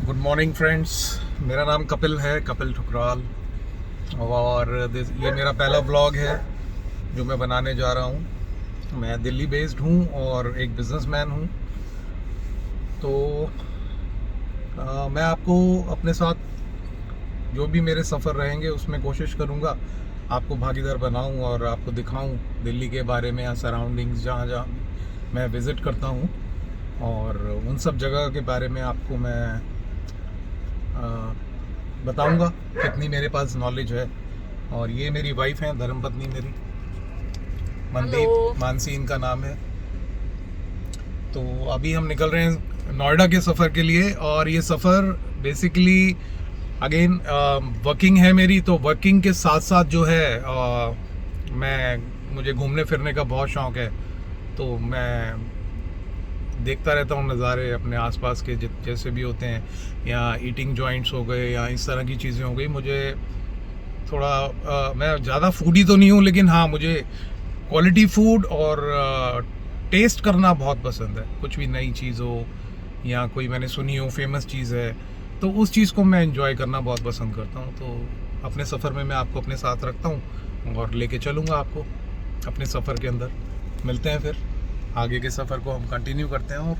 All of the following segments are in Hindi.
Good morning friends. मेरा नाम कपिल है, कपिल ठुकराल। और ये मेरा पहला व्लॉग है जो मैं बनाने जा रहा हूँ। मैं दिल्ली बेस्ड हूँ और एक बिजनेसमैन हूँ। तो मैं आपको अपने साथ जो भी मेरे सफ़र रहेंगे उसमें कोशिश करूँगा आपको भागीदार बनाऊँ और आपको दिखाऊँ दिल्ली के बारे में या सराउंडिंग्स जहाँ जहाँ मैं विज़िट करता हूँ, और उन सब जगह के बारे में आपको मैं बताऊंगा कितनी मेरे पास नॉलेज है। और ये मेरी वाइफ है, धर्मपत्नी मेरी, मनदीप, मानसी इनका नाम है। तो अभी हम निकल रहे हैं नोएडा के सफ़र के लिए। और ये सफ़र बेसिकली अगेन वर्किंग है मेरी। तो वर्किंग के साथ साथ जो है मुझे घूमने फिरने का बहुत शौक़ है। तो मैं देखता रहता हूँ नज़ारे अपने आसपास के जैसे भी होते हैं, या ईटिंग जॉइंट्स हो गए या इस तरह की चीज़ें हो गई। मुझे थोड़ा मैं ज़्यादा फूडी तो नहीं हूँ, लेकिन हाँ, मुझे क्वालिटी फूड और टेस्ट करना बहुत पसंद है। कुछ भी नई चीज़ हो या कोई मैंने सुनी हो फेमस चीज़ है, तो उस चीज़ को मैं एंजॉय करना बहुत पसंद करता हूँ। तो अपने सफ़र में मैं आपको अपने साथ रखता हूँ और लेके चलूँगा आपको अपने सफ़र के अंदर। मिलते हैं फिर, आगे के सफ़र को हम कंटिन्यू करते हैं और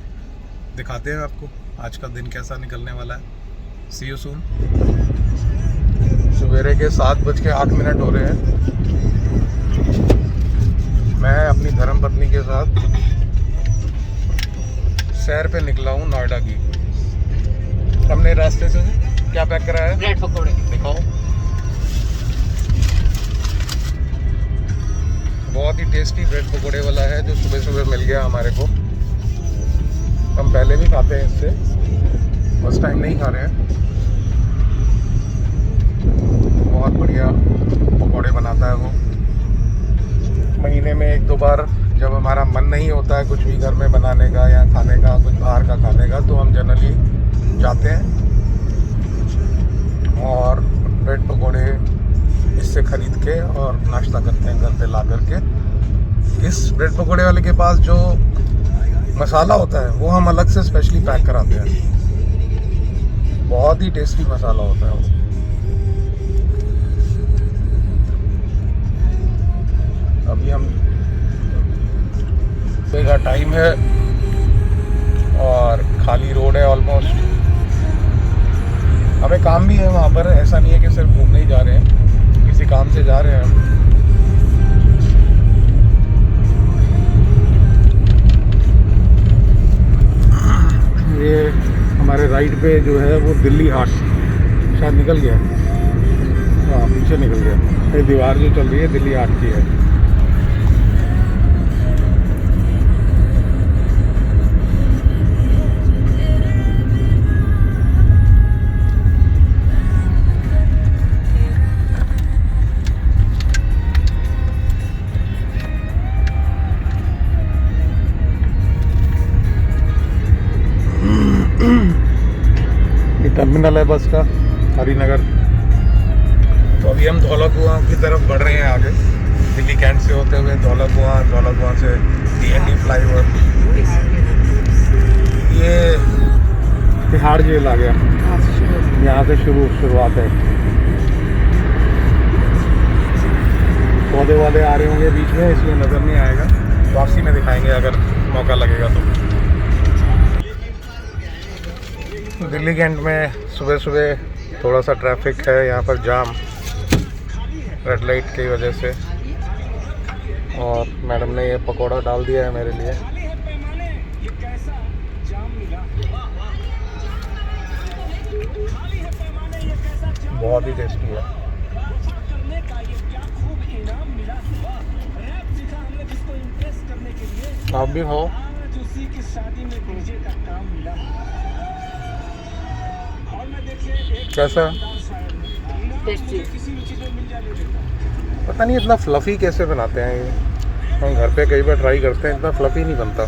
दिखाते हैं आपको आज का दिन कैसा निकलने वाला है। सी यू सून। सवेरे के 7:08 हो रहे हैं। मैं अपनी धर्मपत्नी के साथ सैर पे निकला हूँ नोएडा की। हमने रास्ते से क्या पैक करा है? ब्रेड पकौड़े। दिखाओ। बहुत ही टेस्टी ब्रेड पकोड़े वाला है जो सुबह सुबह मिल गया हमारे को। हम पहले भी खाते हैं इससे, फर्स्ट टाइम नहीं खा रहे हैं। बहुत बढ़िया पकोड़े बनाता है वो। महीने में 1-2 बार जब हमारा मन नहीं होता है कुछ भी घर में बनाने का या खाने का, कुछ बाहर का खाने का, तो हम जनरली जाते हैं और ब्रेड पकोड़े इससे ख़रीद के और नाश्ता करते हैं घर पे ला करके। इस ब्रेड पकोड़े वाले के पास जो मसाला होता है वो हम अलग से स्पेशली पैक कराते हैं। बहुत ही टेस्टी मसाला होता है वो। अभी हम सुबह का टाइम है और खाली रोड है ऑलमोस्ट। हमें काम भी है वहाँ पर, ऐसा नहीं है कि सिर्फ घूमने ही जा रहे हैं, किसी काम से जा रहे हैं हम। ये हमारे राइट पे जो है वो दिल्ली हाट शायद निकल गया। हाँ, पीछे निकल गया। ये दीवार जो चल रही है दिल्ली हाट की है। ये टर्मिनल है बस का, हरिनगर। तो अभी हम धौला कुआं की तरफ बढ़ रहे हैं आगे, दिल्ली कैंट से होते हुए धौला कुआं से DND फ्लाईओवर। ये तिहाड़ जेल आ गया, यहाँ से शुरुआत है। पौधे आ रहे होंगे बीच में, इसलिए नज़र नहीं आएगा, वापसी में दिखाएंगे अगर मौका लगेगा तो। दिल्ली कैंट में सुबह सुबह थोड़ा सा ट्रैफिक है, यहाँ पर जाम रेड लाइट की वजह से। और मैडम ने ये पकोड़ा डाल दिया है मेरे लिए। बहुत ही टेस्टी है। आप भी खाओ। कैसा? टेस्टी। पता नहीं इतना फ्लफ़ी कैसे बनाते हैं ये। हम घर पे कई बार ट्राई करते हैं, इतना फ्लफ़ी नहीं बनता।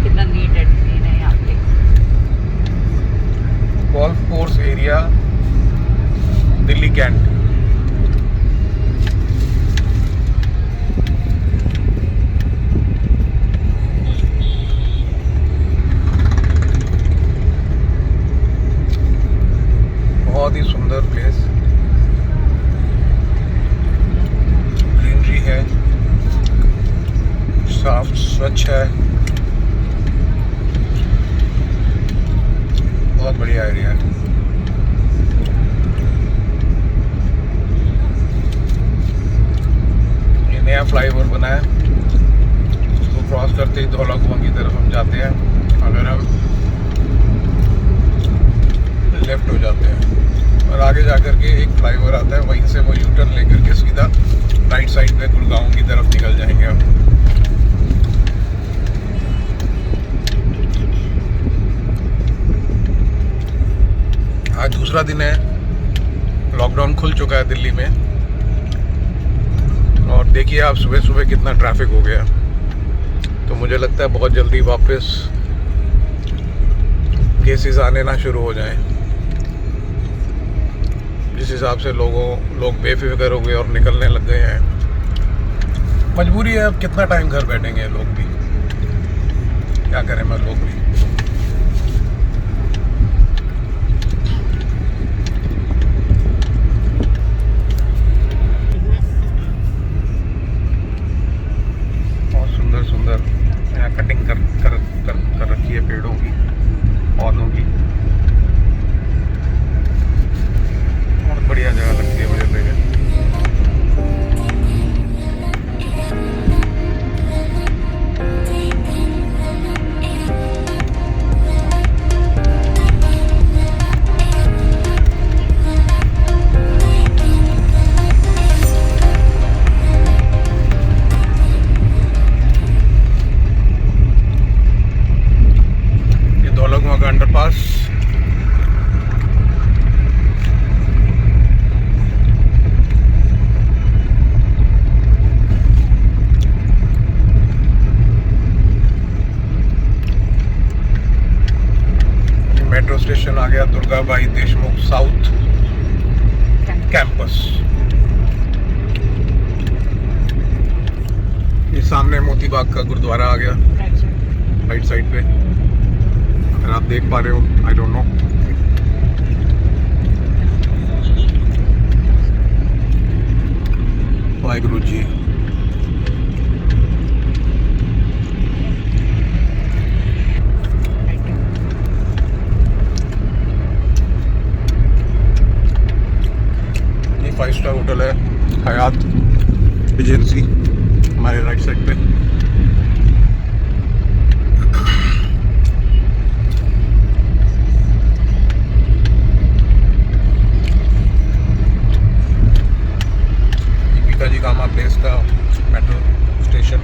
कितना नीट एंड क्लीन है यहाँ पे। Golf course area Delhi Cantt. बहुत ही सुंदर प्लेस, ग्रीनरी है, साफ स्वच्छ है, बहुत बढ़िया एरिया है। ये नया फ्लाईओवर बना है, उसको क्रॉस करते ही धौला कुआं की तरफ हम जाते हैं। अगर हम लेफ्ट हो जाते हैं और आगे जाकर के एक फ्लाईओवर आता है, वहीं से वो यू टर्न लेकर के सीधा राइट साइड पे गुड़गांव की तरफ निकल जाएंगे हम। आज दूसरा दिन है, लॉकडाउन खुल चुका है दिल्ली में, और देखिए आप सुबह सुबह कितना ट्रैफिक हो गया। तो मुझे लगता है बहुत जल्दी वापस केसेस आने ना शुरू हो जाएं। जिस हिसाब से लोग बेफिक्र हो गए और निकलने लग गए हैं। मजबूरी है, अब कितना टाइम घर बैठेंगे लोग भी, क्या करें मैं लोग भी। बहुत सुंदर सुंदर यहाँ कटिंग कर रखी है पेड़ों की, पौधों की। बहुत बढ़िया जगह लगती है मुझे तो ये। ये धौला कुआं का अंडरपास, मेट्रो स्टेशन आ गया दुर्गा भाई देशमुख साउथ कैंपस। ये सामने मोती बाग का गुरुद्वारा आ गया राइट साइड पे, अगर आप देख पा रहे हो, I don't know. Waheguru ji. ये 5 स्टार होटल है हयात एजेंसी, हमारे राइट साइड पे। जी कामा प्लेस का metro station.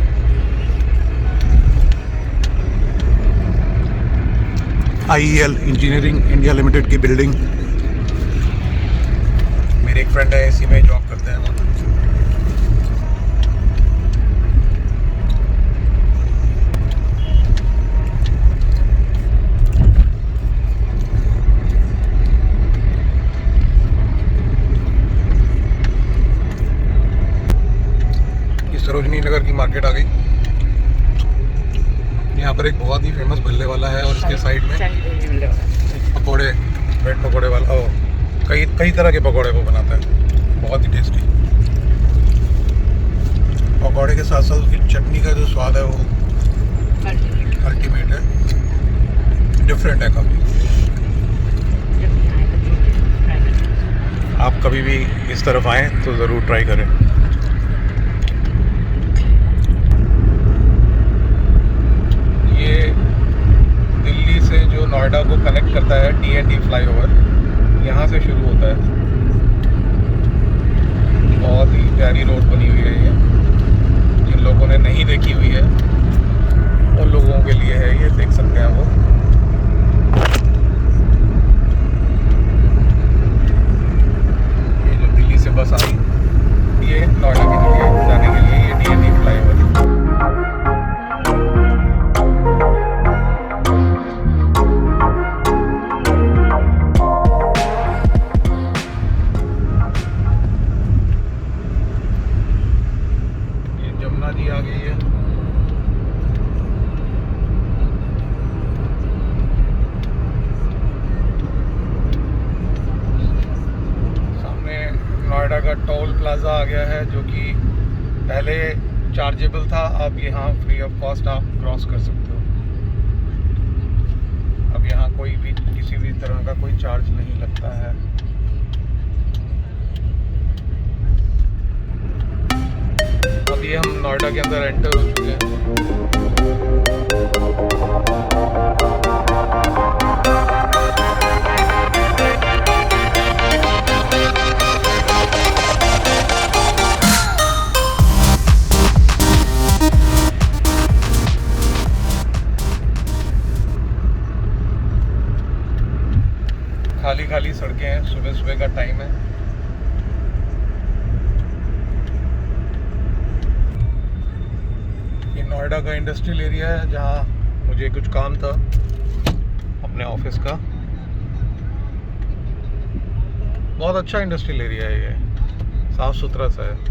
IEL engineering India limited की बिल्डिंग। मेरे एक फ्रेंड है, इसी में जॉब करते हैं वो। सरोजनी नगर की मार्केट आ गई। यहाँ पर एक बहुत ही फेमस भल्ले वाला है, और इसके साइड में पकोड़े, ब्रेड पकोड़े वाला, कई तरह के पकोड़े वो बनाता है, बहुत ही टेस्टी। पकोड़े के साथ साथ उसकी चटनी का जो स्वाद है वो अल्टीमेट है, डिफरेंट है काफ़ी। आप कभी भी इस तरफ आएँ तो ज़रूर ट्राई करें। ये दिल्ली से जो नोएडा को कनेक्ट करता है TNT फ्लाईओवर, यहाँ से शुरू होता है। बहुत ही प्यारी रोड बनी हुई है ये, जिन लोगों ने नहीं देखी हुई है उन लोगों के लिए है ये, देख सकते हैं वो। ये जो दिल्ली से बस आई, ये नोएडा के लिए जाने के लिए ये TNT फ्लाईओवर। जी आ गई है। का टोल प्लाज़ा आ गया है, जो कि पहले चार्जेबल था, अब यहाँ फ्री ऑफ कॉस्ट आप क्रॉस कर सकते हो। अब यहाँ कोई भी किसी भी तरह का कोई चार्ज नहीं लगता है। अब ये हम नोएडा के अंदर एंटर हो चुके हैं। खाली खाली सड़कें हैं, सुबह सुबह का टाइम है। ये नोएडा का इंडस्ट्रियल एरिया है, जहाँ मुझे कुछ काम था अपने ऑफिस का। बहुत अच्छा इंडस्ट्रियल एरिया है ये, साफ सुथरा सा है।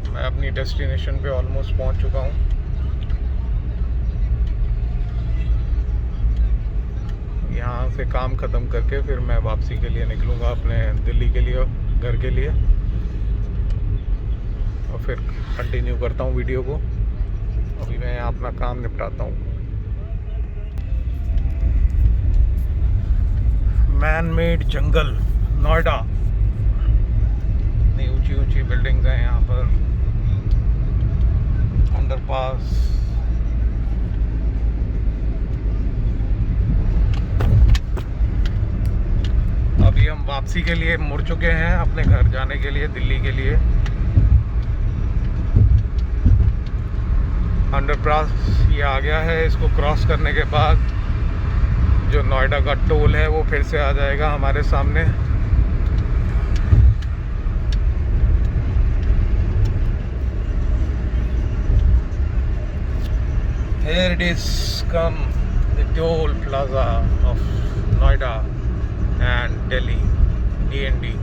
मैं अपनी डेस्टिनेशन पे ऑलमोस्ट पहुंच चुका हूं। यहाँ से काम ख़त्म करके फिर मैं वापसी के लिए निकलूँगा अपने दिल्ली के लिए, घर के लिए, और फिर कंटिन्यू करता हूँ वीडियो को। अभी मैं अपना काम निपटाता हूँ। मैन मेड जंगल नोएडा, इतनी ऊंची ऊंची बिल्डिंग्स हैं यहाँ पर, अंडरपास। अभी हम वापसी के लिए मुड़ चुके हैं अपने घर जाने के लिए, दिल्ली के लिए। अंडरपास ये आ गया है, इसको क्रॉस करने के बाद जो नोएडा का टोल है वो फिर से आ जाएगा हमारे सामने। Here it is, come the toll plaza of Noida and Delhi, DND.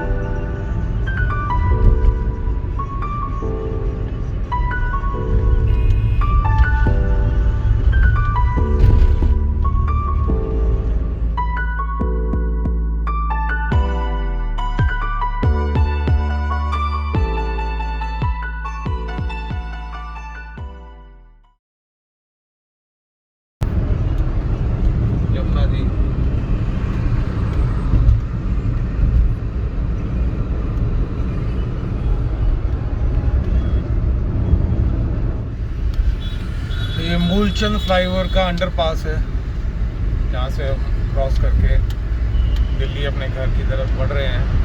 Yamuna ji, ये मूलचंद फ्लाईओवर का अंडरपास है, जहाँ से हम क्रॉस करके दिल्ली अपने घर की तरफ बढ़ रहे हैं।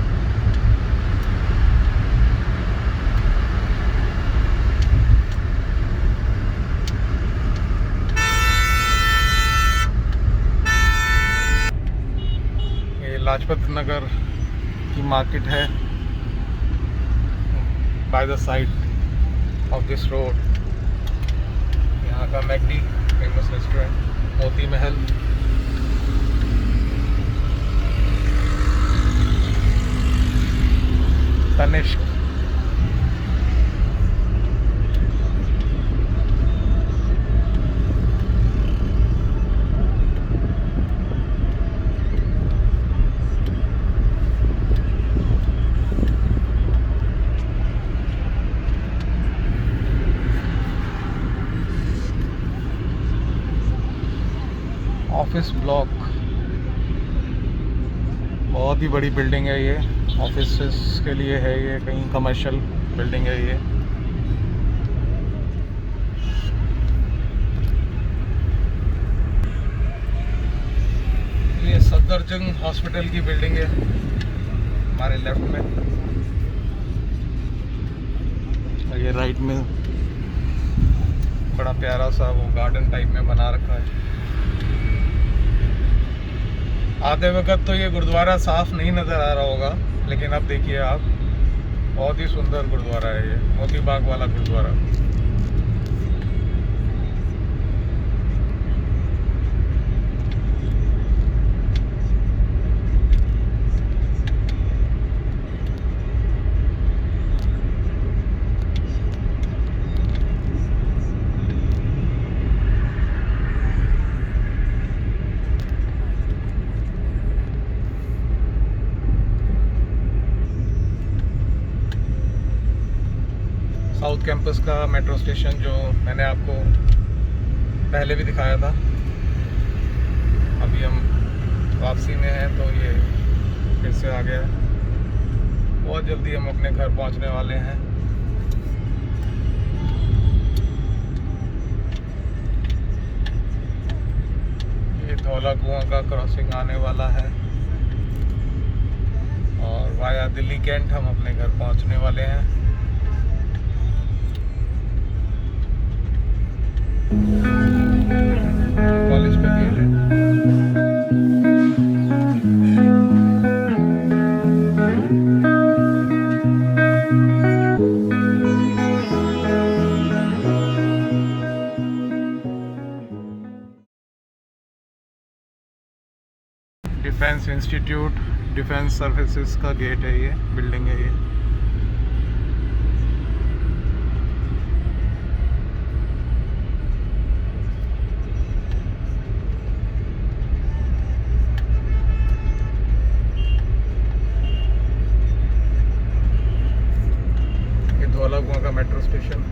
ये लाजपत नगर की मार्केट है, by the side of this road. यहाँ का McD famous restaurant, Moti Mahal. Tanishq, office block, बहुत ही बड़ी बिल्डिंग है ये, ऑफिस के लिए है ये, कहीं कमर्शियल बिल्डिंग है ये। ये सफदरजंग हॉस्पिटल की बिल्डिंग है हमारे लेफ्ट में, और ये राइट में बड़ा प्यारा सा वो गार्डन टाइप में बना रखा है। आते वक्त तो ये गुरुद्वारा साफ नहीं नज़र आ रहा होगा, लेकिन अब देखिए आप, बहुत ही सुंदर गुरुद्वारा है ये, मोती बाग वाला गुरुद्वारा। साउथ कैंपस का मेट्रो स्टेशन जो मैंने आपको पहले भी दिखाया था। अभी हम वापसी में हैं तो ये फिर से आ गया है। बहुत जल्दी हम अपने घर पहुंचने वाले हैं। ये धौला कुआं का क्रॉसिंग आने वाला है और वाया दिल्ली कैंट हम अपने घर पहुंचने वाले हैं। कॉलेज का गेट है। डिफेंस इंस्टीट्यूट डिफेंस सर्विसेज का गेट है, ये बिल्डिंग है ये। ये धौला कुआं का मेट्रो स्टेशन।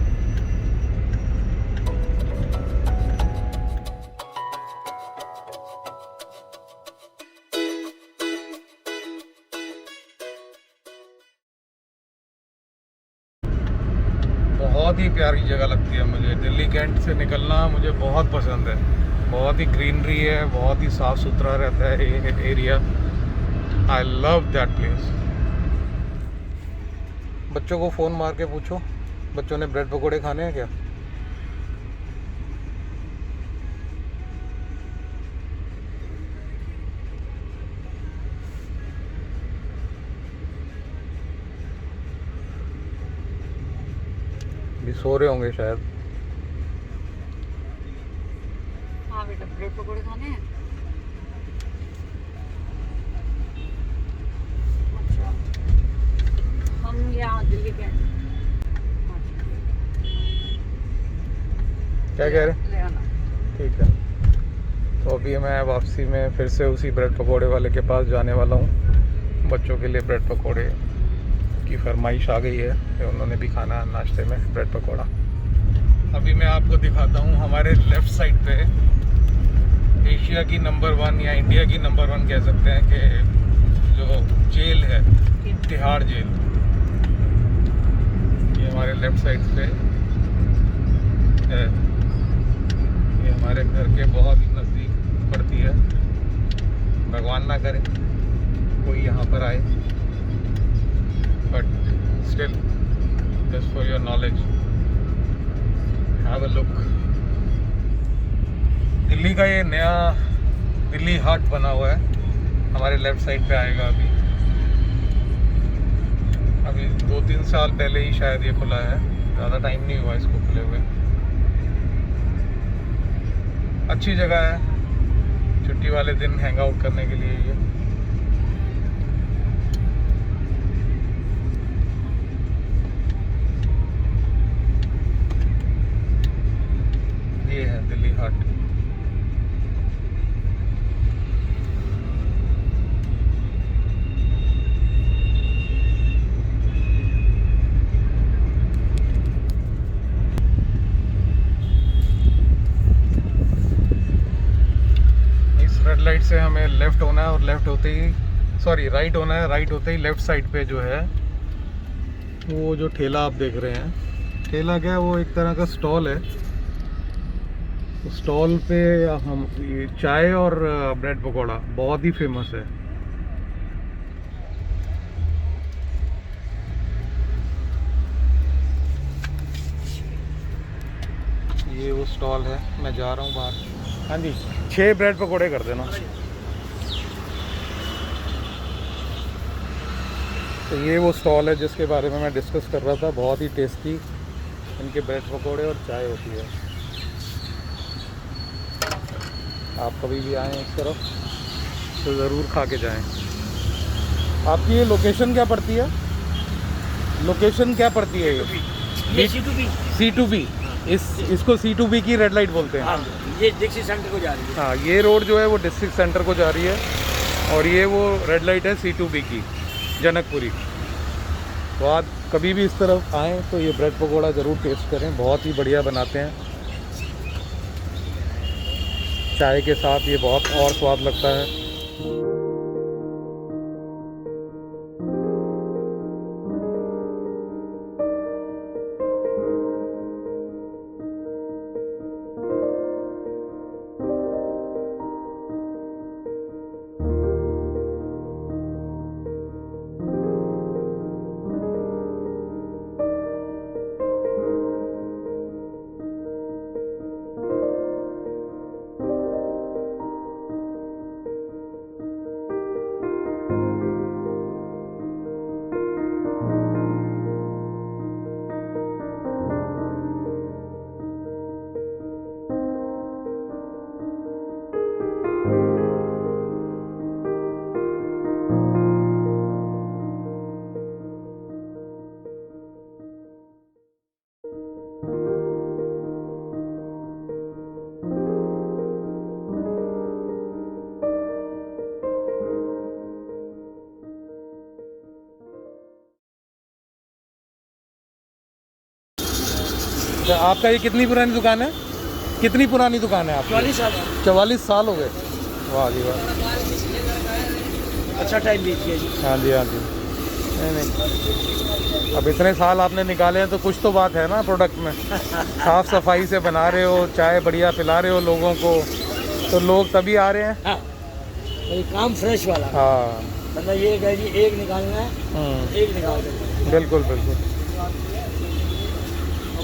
बहुत ही प्यारी जगह लगती है मुझे। दिल्ली कैंट से निकलना मुझे बहुत पसंद है। बहुत ही ग्रीनरी है, बहुत ही साफ़ सुथरा रहता है ये area. I love that place. बच्चों को फ़ोन मार के पूछो, बच्चों ने ब्रेड पकोड़े खाने हैं क्या? भी सो रहे होंगे शायद। हाँ बेटा, ब्रेड पकौड़े खाने हैं। अच्छा, हम यहाँ दिल्ली के क्या कह रहे? ले आना। ठीक है, तो अभी मैं वापसी में फिर से उसी ब्रेड पकोड़े वाले के पास जाने वाला हूँ। बच्चों के लिए ब्रेड पकोड़े की फरमाइश आ गई है कि उन्होंने भी खाना है नाश्ते में ब्रेड पकोड़ा। अभी मैं आपको दिखाता हूँ हमारे लेफ़्ट साइड पे एशिया की नंबर 1 या इंडिया की नंबर 1 कह सकते हैं कि जो जेल है, तिहाड़ जेल, ये हमारे लेफ़्ट साइड पे है। ये हमारे घर के बहुत ही नज़दीक पड़ती है। भगवान ना करे कोई यहाँ पर आए, but still, just for your knowledge, have a look. Delhi का ये नया दिल्ली हाट बना हुआ है, हमारे लेफ्ट साइड पे आएगा। अभी 2-3 साल पहले ही शायद ये खुला है, ज़्यादा टाइम नहीं हुआ इसको खुले हुए। अच्छी जगह है छुट्टी वाले दिन हैंग आउट करने के लिए। ये है दिल्ली हाट। इस रेड लाइट से हमें लेफ्ट होना है और लेफ्ट होते ही राइट होना है। राइट होते ही लेफ्ट साइड पे जो है वो जो ठेला आप देख रहे हैं, ठेला क्या है, वो एक तरह का स्टॉल है। स्टॉल पे हम ये चाय और ब्रेड पकोड़ा बहुत ही फेमस है। ये वो स्टॉल है, मैं जा रहा हूँ बाहर। हाँ जी, 6 ब्रेड पकोड़े कर देना। तो ये वो स्टॉल है जिसके बारे में मैं डिस्कस कर रहा था। बहुत ही टेस्टी इनके ब्रेड पकोड़े और चाय होती है। आप कभी भी आएँ इस तरफ तो ज़रूर खा के जाएं। आपकी ये लोकेशन क्या पड़ती है? लोकेशन क्या पड़ती है ये? C2B। इसको C2B की रेड लाइट बोलते हैं। हाँ, ये डिस्ट्रिक्ट सेंटर को जा रही है। हाँ, ये रोड जो है वो डिस्ट्रिक्ट सेंटर को जा रही है और ये वो रेड लाइट है C2B की, जनकपुरी। तो आप कभी भी इस तरफ आएँ तो ये ब्रेड पकोड़ा ज़रूर टेस्ट करें, बहुत ही बढ़िया बनाते हैं। चाय के साथ ये बहुत और स्वाद लगता है। अच्छा, आपका ये कितनी पुरानी दुकान है? कितनी पुरानी दुकान है आपकी? 44 साल 44 साल हो गए। वाह जी वाह, अच्छा टाइम बीत गया जी। हाँ जी हाँ जी। नहीं, अब इतने साल आपने निकाले हैं तो कुछ तो बात है ना प्रोडक्ट में। साफ़ सफाई से बना रहे हो, चाय बढ़िया पिला रहे हो लोगों को, तो लोग तभी आ रहे हैं। हाँ, तो ये काम फ्रेश वाला। हाँ, मतलब ये कह जी एक निकालना है, एक निकाल देंगे। बिल्कुल बिल्कुल।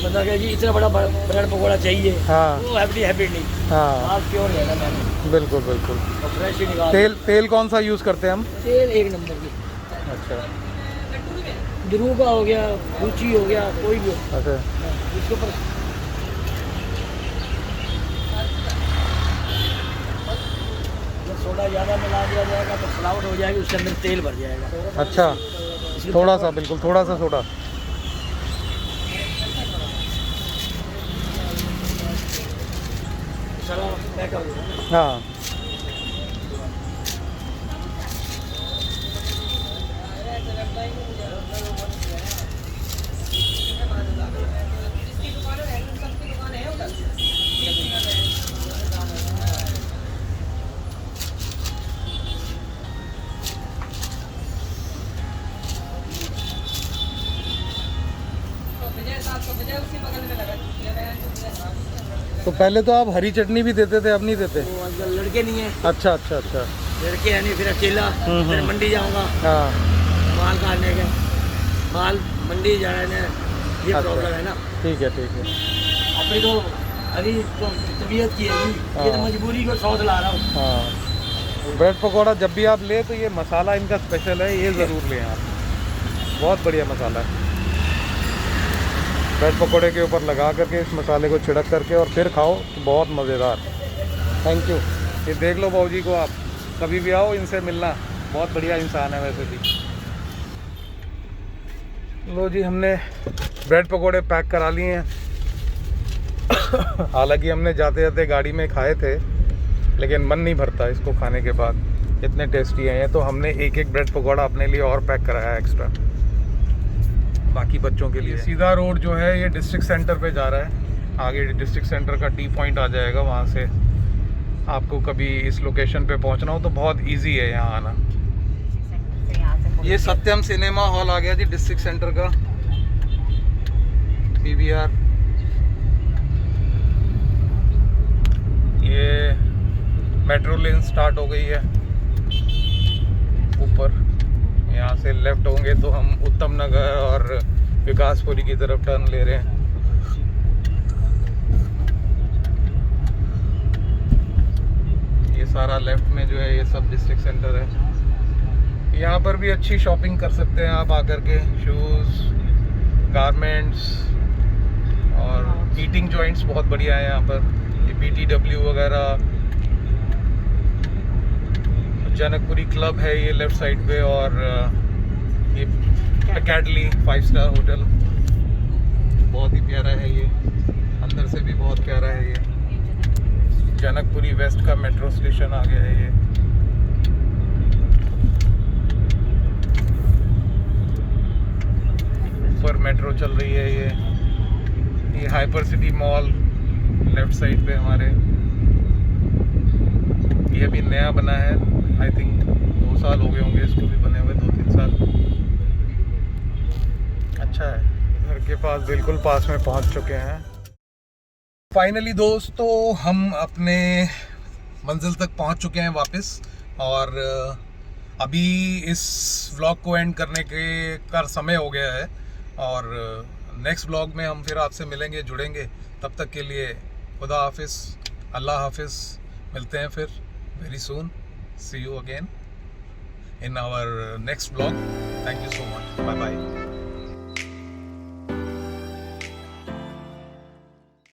मतलब कि जी इतना बड़ा ब्रेड पकौड़ा चाहिए, हाँ, वो हैबिट नहीं। हाँ, आप क्यों लेना मैंने, बिल्कुल बिल्कुल। और फ्रेश ही निकाल। तेल कौन सा यूज़ करते हैं हम? तेल एक नंबर की, अच्छा ध्रुव का हो गया, रुचि हो गया, कोई भी हो। अच्छा, इसके ऊपर जब सोडा ज़्यादा मिला दिया जाएगा तो फ्लावर हो जाएगी, उसके अंदर तेल भर जाएगा। अच्छा, थोड़ा सा, बिल्कुल थोड़ा सा सोडा। हाँ, तो पहले तो आप हरी चटनी भी देते थे, अब नहीं देते? वो आजकल लड़के नहीं है। अच्छा अच्छा अच्छा। लड़के है नहीं, फिर अकेला, फिर मंडी जाऊंगा हाँ, माल काटने के, माल मंडी जाना है, ये अच्छा। प्रॉब्लम है ना। ठीक है ठीक है। अपनी तो अभी तो तबीयत की है, ये तो मजबूरी को सौद ला रहा हूँ। हाँ, ब्रेड पकौड़ा जब भी आप ले तो ये मसाला इनका स्पेशल है, ये ज़रूर लें आप, बहुत बढ़िया मसाला है। ब्रेड पकौड़े के ऊपर लगा करके इस मसाले को छिड़क करके और फिर खाओ तो बहुत मज़ेदार। Thank you. ये देख लो बाबूजी को, आप कभी भी आओ इनसे मिलना, बहुत बढ़िया इंसान है वैसे भी। लो जी, हमने ब्रेड पकौड़े पैक करा लिए हैं। हालांकि हमने जाते जाते गाड़ी में खाए थे, लेकिन मन नहीं भरता इसको खाने के बाद, इतने टेस्टी हैं ये। तो हमने एक एक ब्रेड पकौड़ा अपने लिए और पैक कराया एक्स्ट्रा, बाकी बच्चों के लिए। सीधा रोड जो है ये डिस्ट्रिक्ट सेंटर पे जा रहा है। आगे डिस्ट्रिक्ट सेंटर का टी पॉइंट आ जाएगा, वहाँ से आपको कभी इस लोकेशन पे पहुँचना हो तो बहुत इजी है यहाँ आना। ये सत्यम सिनेमा हॉल आ गया जी डिस्ट्रिक्ट सेंटर का, PVR। ये मेट्रो लेन स्टार्ट हो गई है ऊपर, यहाँ से लेफ्ट होंगे तो हम उत्तम नगर और विकासपुरी की तरफ टर्न ले रहे हैं। ये सारा लेफ्ट में जो है ये सब डिस्ट्रिक्ट सेंटर है। यहाँ पर भी अच्छी शॉपिंग कर सकते हैं आप आकर के, शूज़, गारमेंट्स और मीटिंग जॉइंट्स बहुत बढ़िया है यहाँ पर। ये BTW वगैरह, जनकपुरी क्लब है ये लेफ्ट साइड पे, और ये अकेडली 5 स्टार होटल, बहुत ही प्यारा है ये, अंदर से भी बहुत प्यारा है ये। जनकपुरी वेस्ट का मेट्रो स्टेशन आ गया है ये। मेट्रो चल रही है। ये hyper city mall left side पे हमारे, ये अभी नया बना है। आई थिंक 2 साल हो गए होंगे इसको भी बने हुए, 2-3 साल। अच्छा है, घर के पास, बिल्कुल पास में पहुंच चुके हैं। फाइनली दोस्तों हम अपने मंजिल तक पहुंच चुके हैं वापस, और अभी इस व्लॉग को एंड करने का समय हो गया है, और नेक्स्ट व्लॉग में हम फिर आपसे मिलेंगे, जुड़ेंगे। तब तक के लिए खुदा हाफिज़, अल्लाह हाफिज़। मिलते हैं फिर very soon. See you again in our next vlog. Thank you so much. Bye bye.